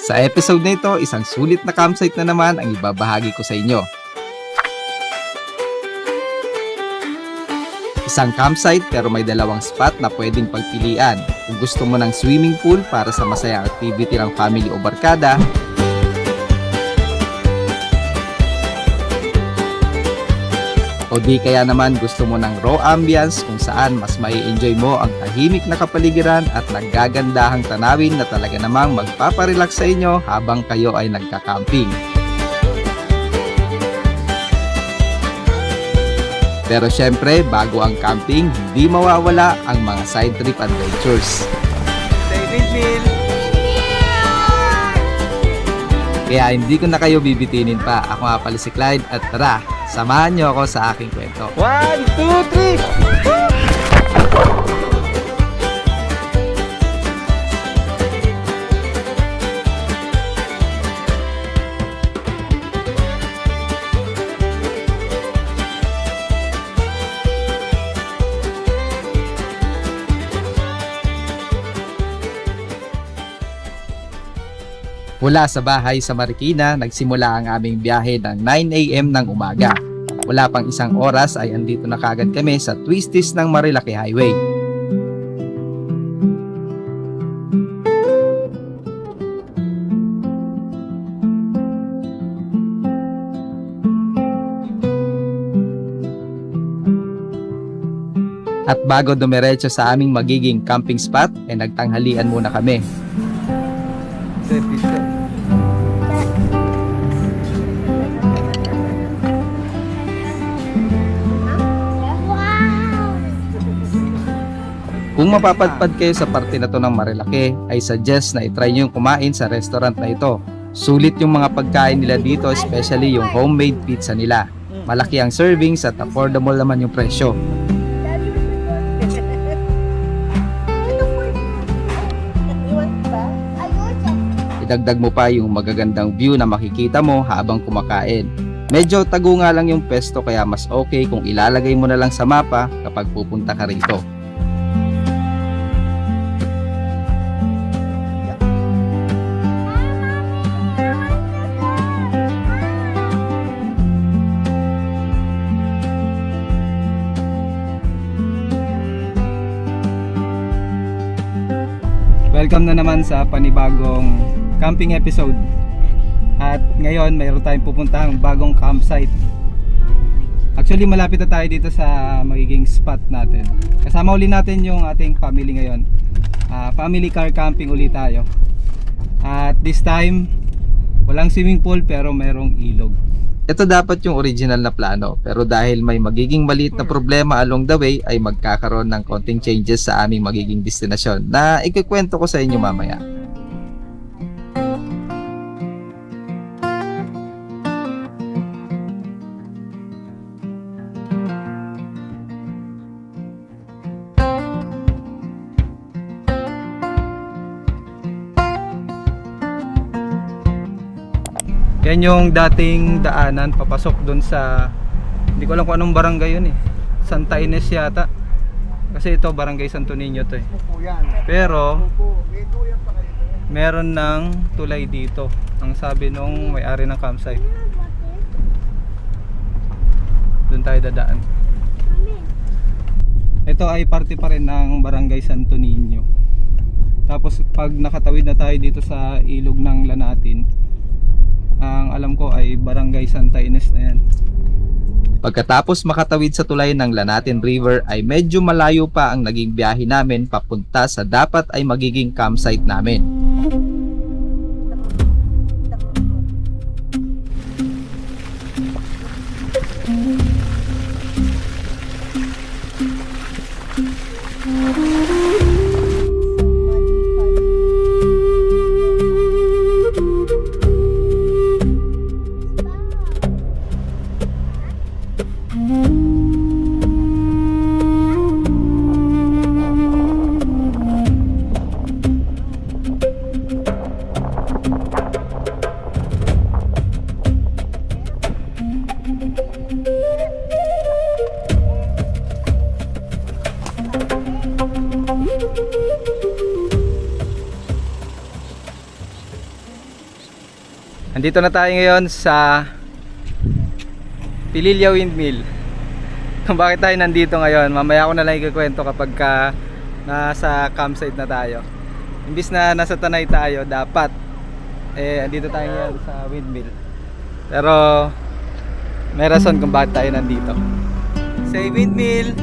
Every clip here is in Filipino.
Sa episode na ito, isang sulit na campsite na naman ang ibabahagi ko sa inyo. Isang campsite pero may dalawang spot na pwedeng pagpilian. Kung gusto mo ng swimming pool para sa masayang activity ng family o barkada, o di kaya naman gusto mo ng raw ambience kung saan mas mai-enjoy mo ang tahimik na kapaligiran at naggagandahang tanawin na talaga namang magpaparelax sa inyo habang kayo ay nagka-camping. Pero syempre, bago ang camping, hindi mawawala ang mga side trip adventures. David Mill! Kaya hindi ko na kayo bibitinin pa. Ako nga pala si Clyde at tara, samahan niyo ako sa aking kwento. 1, 2, 3! Mula sa bahay sa Marikina, nagsimula ang aming biyahe ng 9 AM ng umaga. Wala pang isang oras ay andito na kagad kami sa twisties ng Marilaki Highway. At bago dumiretso sa aming magiging camping spot, ay nagtanghalian muna kami. Kung mapapadpad kayo sa parte na to ng Marilaki, ay suggest na itry nyo yung kumain sa restaurant na ito. Sulit yung mga pagkain nila dito, especially yung homemade pizza nila. Malaki ang servings at affordable naman yung presyo. Idagdag mo pa yung magagandang view na makikita mo habang kumakain. Medyo tago nga lang yung pesto kaya mas okay kung ilalagay mo na lang sa mapa kapag pupunta ka rito. Welcome na naman sa panibagong camping episode. At ngayon mayroon tayong pupuntahang bagong campsite. Actually malapit na tayo dito sa magiging spot natin. Kasama uli natin yung ating family ngayon. Family car camping ulit tayo. At this time walang swimming pool pero mayroong ilog. Ito dapat yung original na plano, pero dahil may magiging maliit na problema along the way ay magkakaroon ng konting changes sa aming magiging destinasyon na ikukwento ko sa inyo mamaya. Yan yung dating daanan papasok doon sa, hindi ko alam kung anong barangay yun eh, Santa Ines yata, kasi ito barangay Santo Niño to eh. Pero meron ng tulay dito ang sabi nung may-ari ng campsite. Doon tayo dadaan. Ito ay parte pa rin ng barangay Santo Niño. Tapos pag nakatawid na tayo dito sa ilog ng Lanatin, ang alam ko ay barangay Santa Ines na yan. Pagkatapos makatawid sa tulay ng Lanatin River ay medyo malayo pa ang naging biyahe namin papunta sa dapat ay magiging campsite namin. Andito na tayo ngayon sa Pililya Windmill. Kung bakit tayo nandito ngayon, mamaya ko na lang ikukwento kapag nasa campsite na tayo. Imbis na nasa Tanay tayo, dapat andito tayo ngayon sa windmill. Pero may rason kung bakit tayo nandito. Say windmill.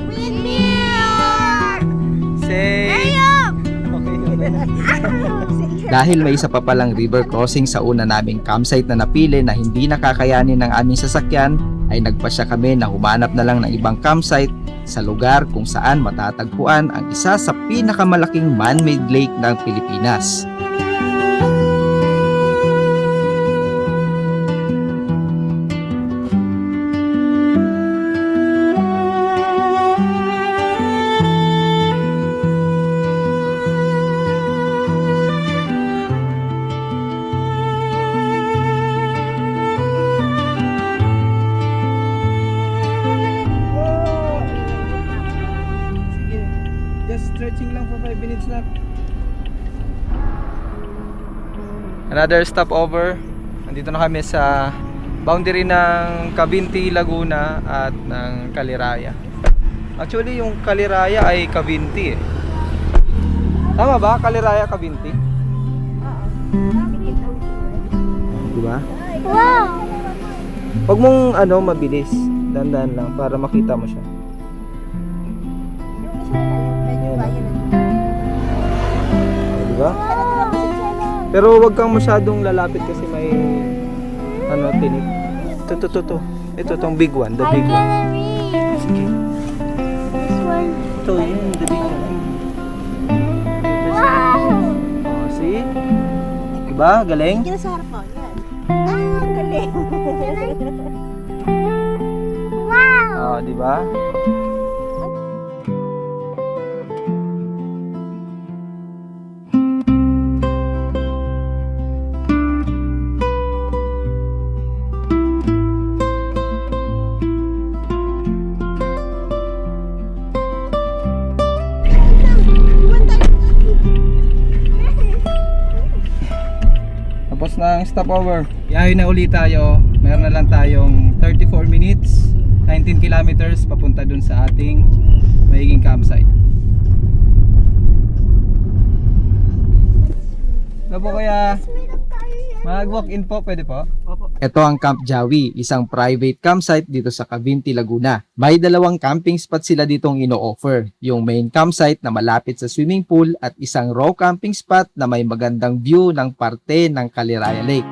Say Dahil may isa pa palang river crossing sa una naming campsite na napili na hindi nakakayanin ng aming sasakyan, ay nagpasya kami na humanap na lang ng ibang campsite sa lugar kung saan matatagpuan ang isa sa pinakamalaking man-made lake ng Pilipinas. Sige, just stretching lang for 5 minutes na. Another stopover. Nandito na kami sa boundary ng Cavinti, Laguna at ng Caliraya. Actually, yung Caliraya ay Cavinti eh. Tama ba? Caliraya, Cavinti? Diba? Wow! Huwag mong mabilis. Dandan lang para makita mo siya. Diba? Pero huwag kang masyadong lalapit kasi may tinik. Ito. Ito tong big one, the I big one. can read. Sige. This one. Ito yun, the big one. Wow! Oh, see? Diba? Galing? Kina sa harap mo. Yan. Ang galing. Wow! Oh, diba? Tapos na ang stopover. Yahay na ulit tayo. Meron na lang tayong 34 minutes, 19 kilometers papunta dun sa ating magiging campsite. Ano po kaya? Mag-walk-in po, pwede po? Ito ang Camp Jawi, isang private campsite dito sa Cavinti, Laguna. May dalawang camping spot sila ditong ino-offer. Yung main campsite na malapit sa swimming pool at isang raw camping spot na may magandang view ng parte ng Caliraya Lake.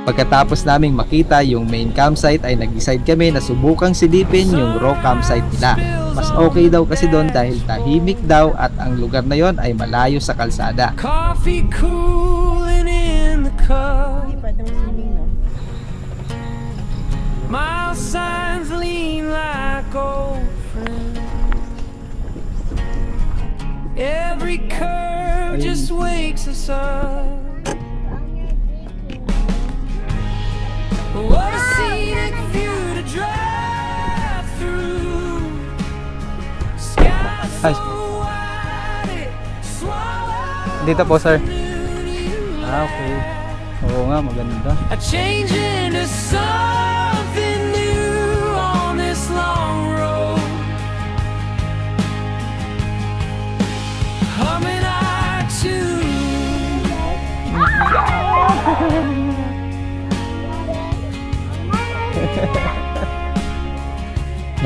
Pagkatapos naming makita yung main campsite ay nag-decide kami na subukang silipin yung raw campsite nila. Mas okay daw kasi doon dahil tahimik daw at ang lugar na yon ay malayo sa kalsada. Coffee cooling in the cup. Hindi pa itong swimming, no? Mile signs lean like old friends. Every curve just wakes us up. What a scenic view to drive through. Sky so Hi. wide it swallows Dito po, sir. noon you Okay. Oo nga, maganda. I change into something new on this long road. Humming our tune.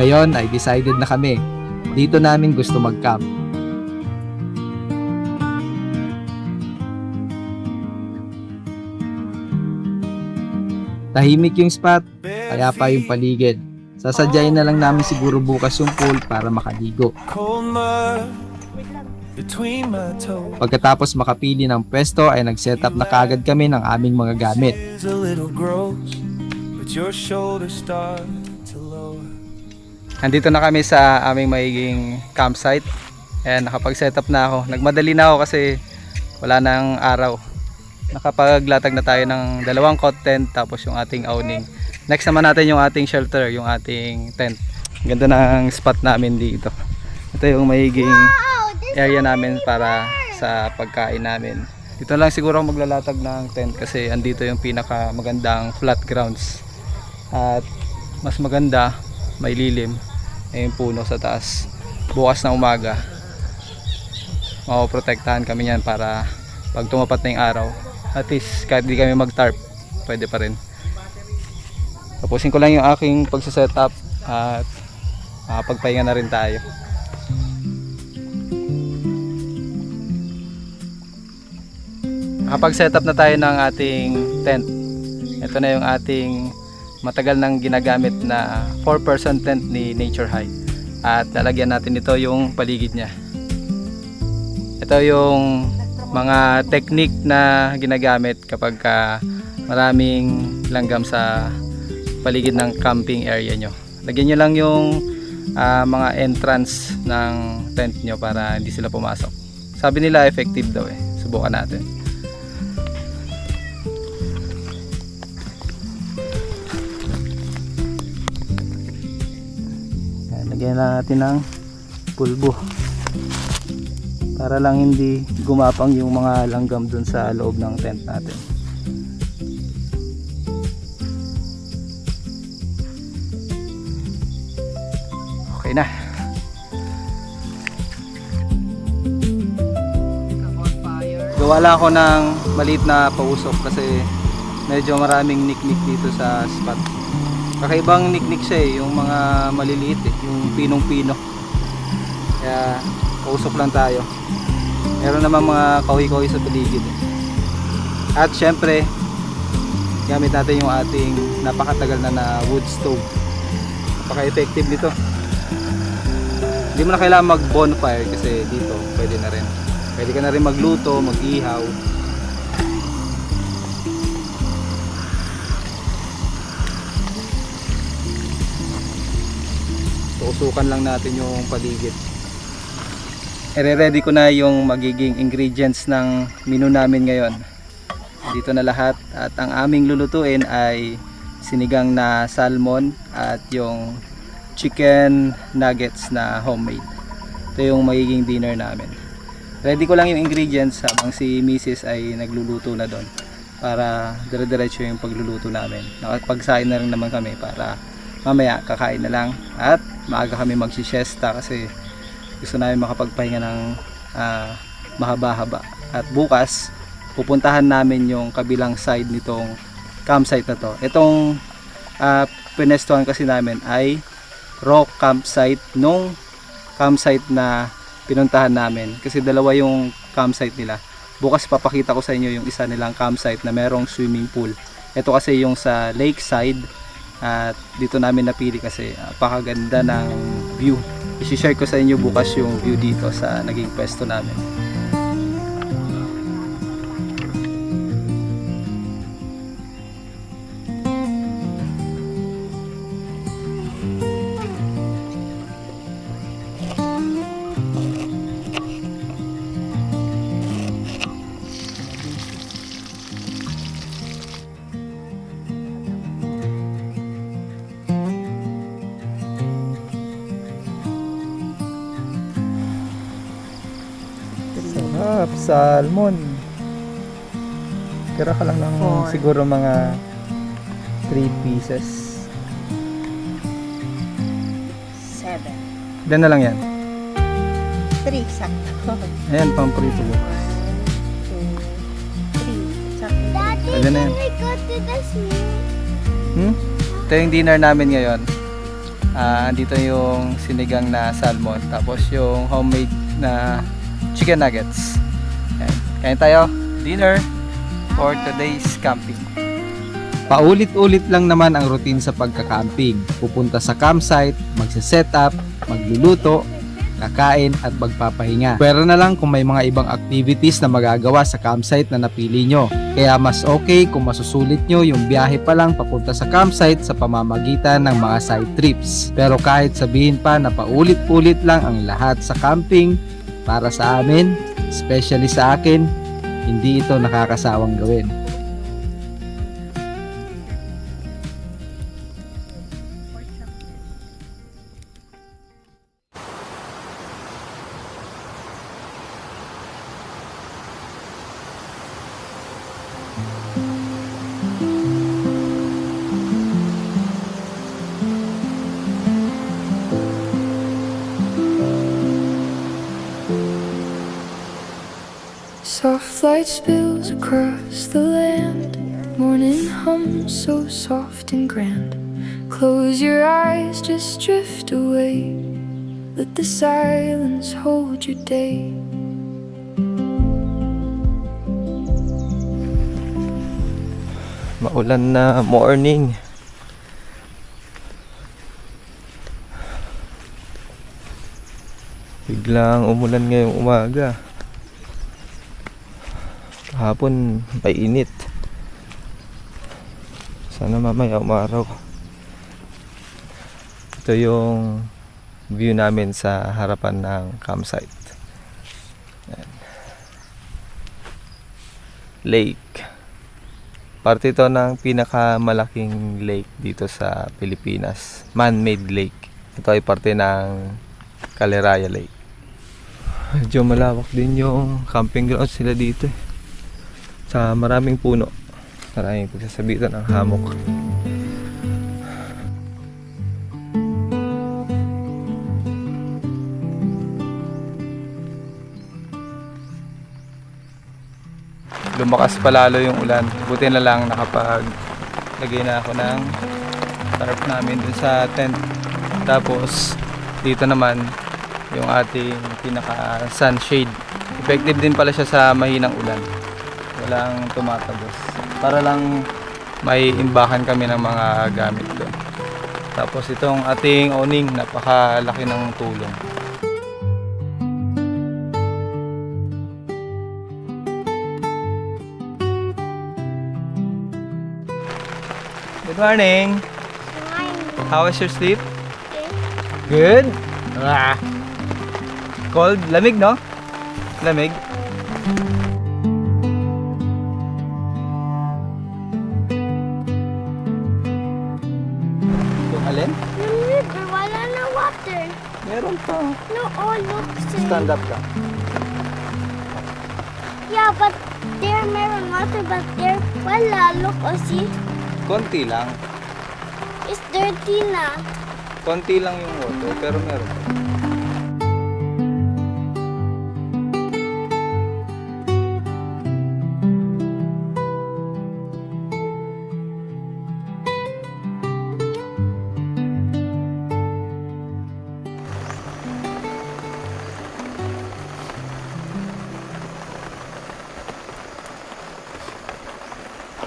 Ngayon ay decided na kami. Dito namin gusto mag-camp. Tahimik yung spot, kaya pa yung paligid. Sasadyain na lang namin siguro bukas yung pool para makaligo. Cold mud between my toes. Pagkatapos makapili ng pwesto ay nag-set up na kagad kami ng aming mga gamit. Is a little gross, but your shoulders start to lower. Andito na kami sa aming magiging campsite. Ayan, nakapag-set up na ako. Nagmadali na ako kasi wala nang araw. Nakapaglatag na tayo ng 2 cot tent tapos yung ating awning. Next naman natin yung ating shelter, yung ating tent. Ganda ng spot namin dito. Ito yung magiging Wow, this area namin para sa pagkain namin. Dito lang siguro ako maglalatag ng tent kasi andito yung pinaka magandang flat grounds. At mas maganda, may lilim, may puno sa taas. Bukas na umaga, mapoprotektahan kami yan para pag tumapat na yung araw, at least kahit di kami mag-tarp, pwede pa rin. Tapusin ko lang yung aking pagsasetup at pagpahinga na rin tayo. Kapag setup na tayo ng ating tent, ito na yung ating matagal nang ginagamit na 4-person tent ni Nature High, at lalagyan natin ito yung paligid niya. Ito yung mga technique na ginagamit kapag maraming langgam sa paligid ng camping area nyo. Lagyan nyo lang yung mga entrance ng tent nyo para hindi sila pumasok. Sabi nila effective daw eh. Subukan natin. Lagyan natin ng pulbo para lang hindi gumapang yung mga langgam dun sa loob ng tent natin. Okay na. Gawa lang ako ng maliit na pausok kasi medyo maraming niknik dito sa spot. Kakaibang niknik siya eh, yung mga maliliit eh, yung pinong-pino. Kaya pausok lang tayo. Meron naman mga kahoy-kahoy sa paligid eh. At syempre, gamit natin yung ating napakatagal na wood stove. Napaka-effective nito. Hindi mo na kailangan mag bonfire kasi dito pwede na rin. Pwede ka na rin magluto, mag-ihaw. Usukan lang natin yung paligid. I-ready ko na yung magiging ingredients ng menu namin ngayon. Dito na lahat, at ang aming lulutuin ay sinigang na salmon at yung chicken nuggets na homemade. Ito yung magiging dinner namin. Ready ko lang yung ingredients habang si Mrs. ay nagluluto na doon para dire-diretso yung pagluluto namin. Nakapagsain na rin naman kami para mamaya kakain na lang, at maaga kami magsisiesta kasi gusto namin makapagpahinga ng mahaba-haba. At bukas pupuntahan namin yung kabilang side nitong campsite na to. Itong pinestuhan kasi namin ay rock campsite nung campsite na pinuntahan namin, kasi dalawa yung campsite nila. Bukas papakita ko sa inyo yung isa nilang campsite na merong swimming pool. Ito kasi yung sa lakeside, at dito namin napili kasi napakaganda ng view. I-share ko sa inyo bukas yung view dito sa naging pwesto namin. Sarap, salmon. Kira ka lang ng siguro mga 3 pieces. 7. Ilan na lang yan? 3, sakto. Ayan, pamprito bukas. 1, 2, 3, sakto. Daddy, Pwede na yan. can we go to the zoo? Ito yung dinner namin ngayon. Andito yung sinigang na salmon, tapos yung homemade na chicken nuggets. Ayan. Kain tayo. Dinner for today's camping. Paulit-ulit lang naman ang routine sa pagka-camping. Pupunta sa campsite, magse-setup, magluluto, kakain at magpapahinga. Pero na lang kung may mga ibang activities na magagawa sa campsite na napili nyo. Kaya mas okay kung masusulit nyo yung biyahe pa lang papunta sa campsite sa pamamagitan ng mga side trips. Pero kahit sabihin pa na paulit-ulit lang ang lahat sa camping, para sa amin, especially sa akin, hindi ito nakakasawang gawin. Soft light spills across the land. Morning hum so soft and grand. Close your eyes, just drift away. Let the silence hold your day. Maulan na morning. Biglang umulan ngayong umaga. Kahapon mainit. Sana mamaya umaraw. Ito yung view namin sa harapan ng campsite. Ayan. Lake. Parte ito ng pinakamalaking lake dito sa Pilipinas. Man-made lake. Ito ay parte ng Caleraya Lake. Medyo malawak din yung camping grounds sila dito. Sa maraming puno. Maraming pagsasabitan ng hammock. Lumakas pa lalo yung ulan. Buti na lang nakapaglagay na ako ng tarp namin dun sa tent. Tapos dito naman yung ating pinaka sunshade. Effective din pala siya sa mahinang ulan. Walang tumatagos. Para lang may imbakan kami ng mga gamit doon. Tapos itong ating awning, napakalaki ng tulong. Good morning. How was your sleep? Good? Cold? Lamig, no? Lamig? Yung alin? Yung river, wala na water. Meron pa. No, all looks Stand up ka. Yeah, but there meron water, but there wala. Look, oh, see? Konti lang. It's dirty na. Konti lang yung water, pero meron pa.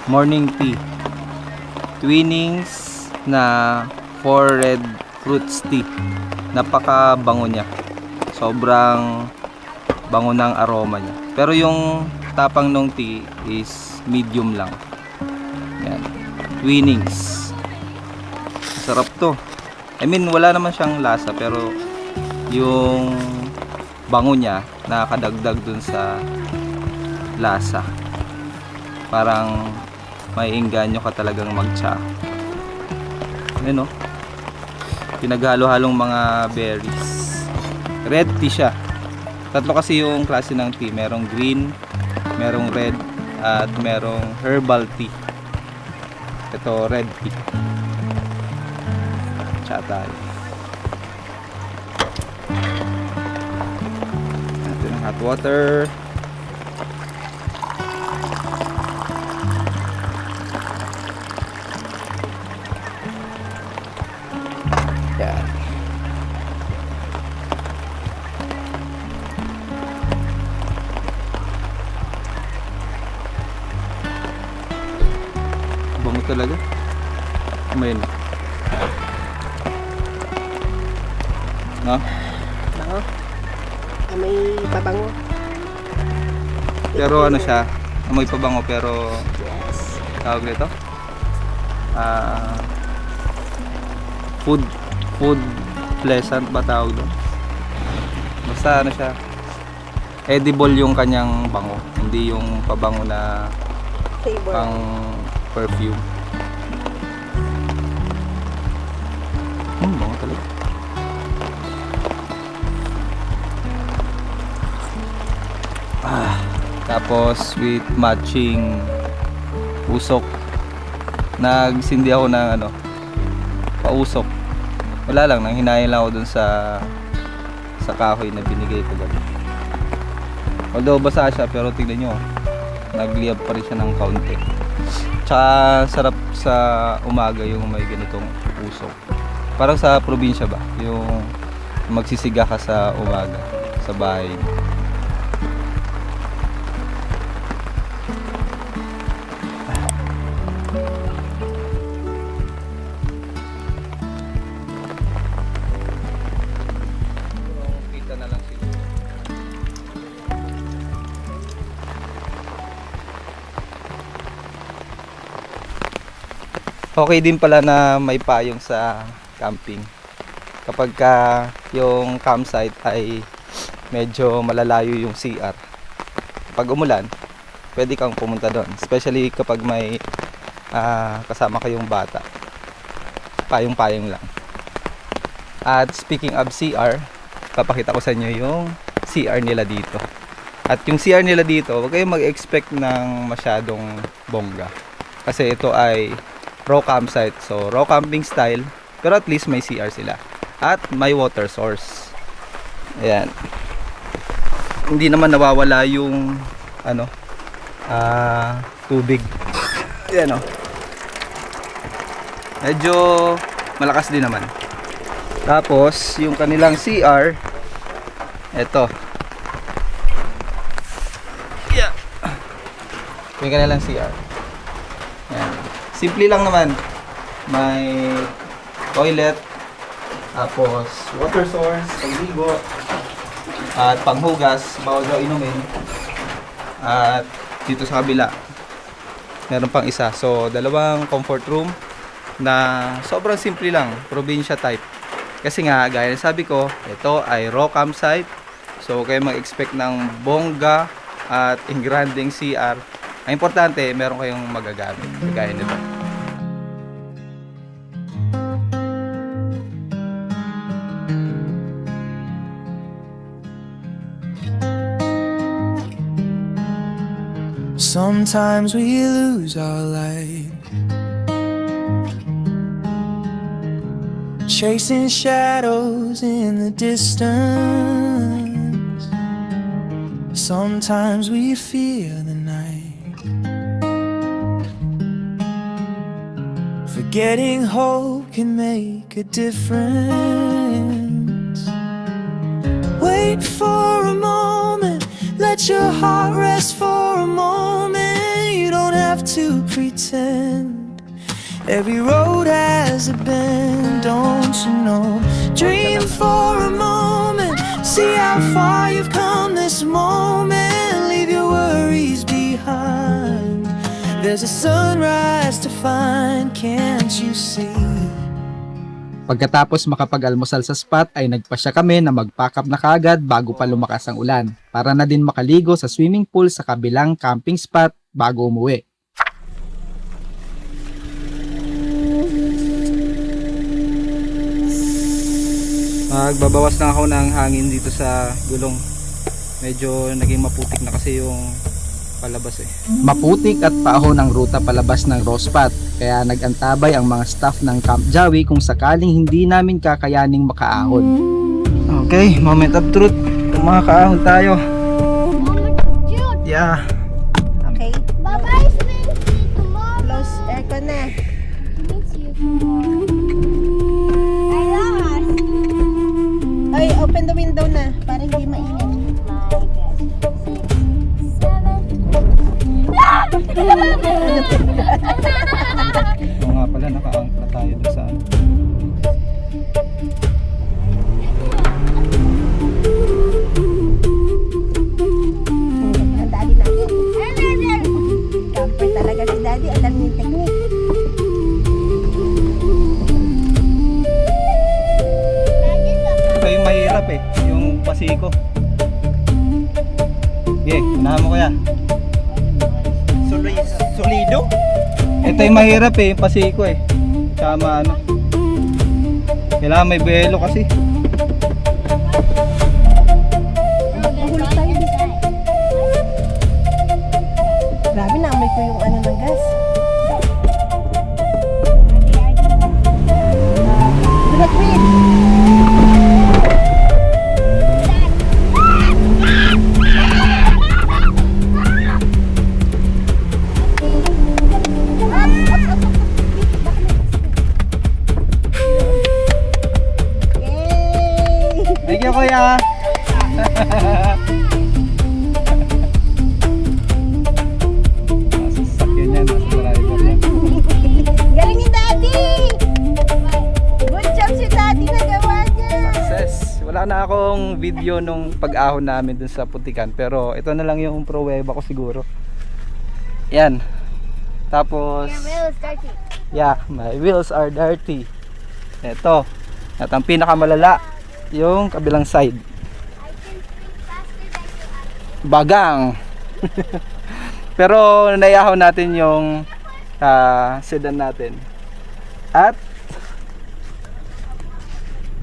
Morning tea. Twinings na 4 red fruits tea. Napaka-bango niya. Sobrang bango ng aroma niya. Pero yung tapang ng tea is medium lang. Yan. Twinings. Sarap to. I mean, wala naman siyang lasa pero yung bango niya nakakadagdag dun sa lasa. Parang may inganyo ka talagang mag-tsa. Ano? Pinaghalo-halong mga berries. Red tea siya. Tatlo kasi yung klase ng tea. Merong green, merong red, at merong herbal tea. Ito, red tea. Tsa tayo. Ito yung hot water. Yan. Bango talaga. Amoy na. No? Bango. May pabango. Pero ano siya? Amoy pa bango pero Yes. tawag nito? Food pleasant ba tawag doon? Basta ano siya, edible yung kanyang bango, hindi yung pabango na Flavor. pang perfume. Bango talaga. Tapos with matching usok, nagsindi ako ng ano, pausok. Wala lang, nang hinayin lang ako dun sa kahoy na binigay ko gabi. Although basa siya, pero tignan nyo, nagliyab pa rin siya ng kaunti. Tsaka sarap sa umaga yung may ganitong usok. Parang sa probinsya ba, yung magsisiga ka sa umaga sa bahay. Kita na lang sila. Okay din pala na may payong sa camping. Kapag yung campsite ay medyo malalayo yung CR. Pag umulan, pwede kang pumunta doon. Especially kapag may kasama kayong bata. Payong-payong lang. At speaking of CR, papakita ko sa inyo yung CR nila dito. At yung CR nila dito, huwag kayong mag-expect ng masyadong bongga. Kasi ito ay raw campsite. So, raw camping style. Pero at least may CR sila. At may water source. Ayan. Hindi naman nawawala yung tubig. Ayan o. Medyo malakas din naman. Tapos, yung kanilang CR, eto. Yeah. Yung kanilang CR. Ayan. Simple lang naman. May toilet, tapos water source, pagligo, at panghugas, bawal daw inumin. At dito sa kabila, meron pang isa. So, dalawang comfort room na sobrang simple lang, probinsya type. Kasi nga, gaya ng sabi ko, ito ay raw campsite. So, kayo mag-expect ng bongga at engranding CR. Ang importante, meron kayong magagamit. Gaya nito. Sometimes we lose our light, chasing shadows in the distance. Sometimes we fear the night, forgetting hope can make a difference. Wait for a moment, let your heart rest for a moment. You don't have to pretend. Every road has a bend, don't you know? Dream for a moment, see how far you've come this moment. Leave your worries behind. There's a sunrise to find, can't you see? Pagkatapos makapag-almusal sa spot ay nagpasya kami na mag-pack up na kaagad bago pa lumakas ang ulan para na din makaligo sa swimming pool sa kabilang camping spot bago umuwi. Magbabawas lang ako ng hangin dito sa gulong. Medyo naging maputik na kasi yung palabas eh. Maputik at paahon ang ruta palabas ng raw spot, kaya nag-antabay ang mga staff ng Camp Jawi kung sakaling hindi namin kakayaning makaahon. Okay, moment of truth. Kung makakaahon tayo. Yeah. Okay. Bye-bye, Sventy. Tomorrow. Close aircon na. I lost. Ay, open the window na para hindi mainit. Oo nga pala, nakaangkla tayo doon sa ano. Ang daddy natin. Camper talaga si daddy. Alam niya yung technique. Ito yung mahirap eh, yung pasiko. Okay, unahan mo kuya. Solido? Ito yung mahirap eh, yung pasiko eh. Tama ano. Kailangan may belo kasi. Mahulog tayo dito. Grabe na, amoy ko yung ano ng gas. Do not breathe. Thank you, kuya. Sasakyan yan, nasa driver yan. Galing ni Daddy! Good job si Daddy, nagawa niya! Success. Wala na akong video nung pag-ahon namin dun sa Putikan, pero ito na lang yung pruweba ko siguro. Yan. Tapos, yeah, my wheels are dirty. Ito. At ang pinakamalala, yung kabilang side. Bagang. Pero naiahon natin yung sedan natin. At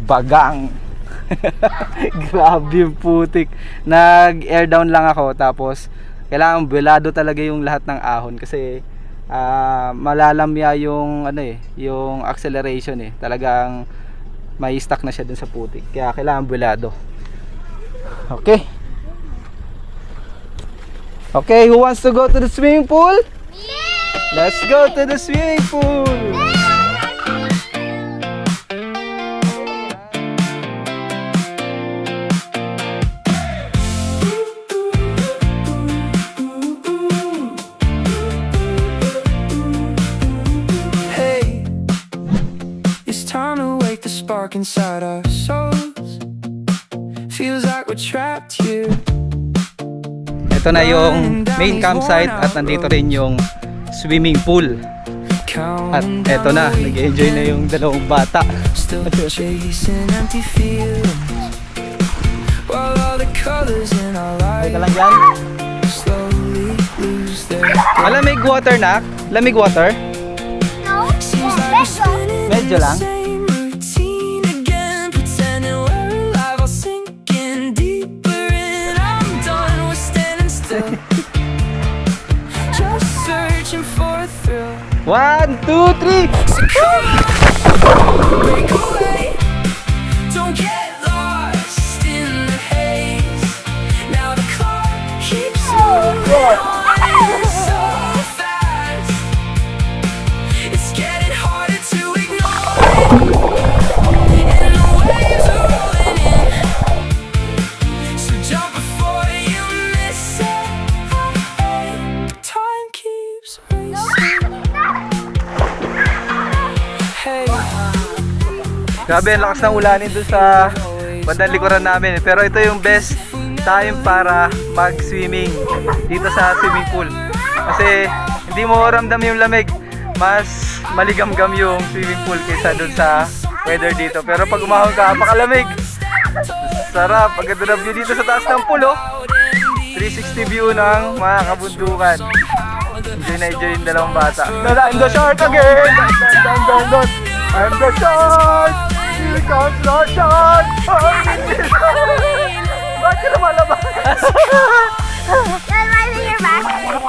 bagang. Grabe yung putik. Nag-air down lang ako, tapos kailangan belado talaga yung lahat ng ahon kasi malalamya yung yung acceleration talagang may stuck na siya dun sa putik, kaya kailangan belado. Okay, who wants to go to the swimming pool? Let's go to the swimming pool. Hey, it's time to wake the spark inside our souls. Feels like we're trapped here. Ito na yung main campsite at nandito rin yung swimming pool. At eto na, nag-enjoy na yung dalawang bata. Still chasing empty feelings. While all the colors in our Ay ka life lang dyan. slowly lose their Malamig water na? Lamig water? seems like we're spinning Medyo in the lang. same routine again, pretending we're alive, all sinking deeper in. I'm done with standing still, just searching for a thrill. 1, 2, 3. So come on, break away. Don't get lost in the haze. Now the clock keeps moving on so fast. It's getting harder to ignore it. And the waves are rolling in. So jump before you miss it. Time keeps racing. Hey. Grabe, ang lakas ng ulanin dun sa bandang likuran namin. Pero ito yung best time para mag-swimming dito sa swimming pool. Kasi hindi mo ramdam yung lamig. Mas maligamgam yung swimming pool kaysa dun sa weather dito. Pero pag umahon ka, apakalamig. Sarap. Ang ganda ng view dito sa taas ng pool, oh. 360 view ng mga kabundukan. Enjoy na enjoy yung dalawang bata. I'm the shark again! I'm the shark! Here comes the shark! Bakit ka lumalabas?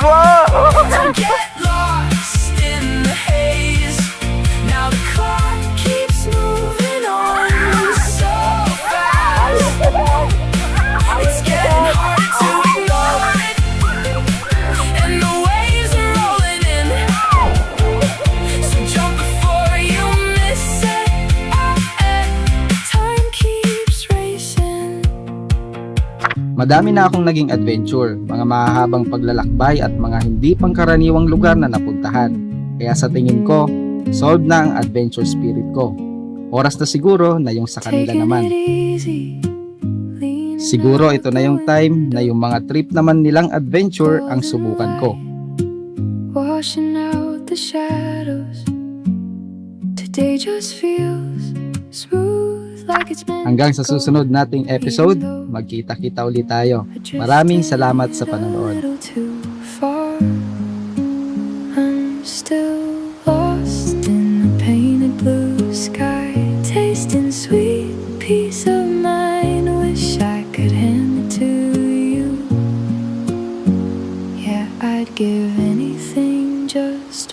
Wow! Don't get lost in the haze. Now the clock keeps moving on so fast. It's getting harder to ignore it. And the waves are rolling in. So jump before you miss it. Time keeps racing. Madami na akong naging adventure, mga mahahabang paglalakbay at mga hindi pangkaraniwang lugar na napuntahan. Kaya sa tingin ko, solved na ang adventure spirit ko. Oras na siguro na yung sa kanila Taking naman. it easy, lean Siguro ito na yung out the time na yung mga trip naman nilang adventure ang subukan ko. washing out the shadows. Today just feels smooth like it's meant Hanggang sa to go. susunod nating episode, magkita-kita ulit tayo. Maraming salamat sa panonood. A little too far. I'm still lost in the painted blue sky, tasting sweet peace of mind. Wish I could hand it to you. Yeah, I'd give anything just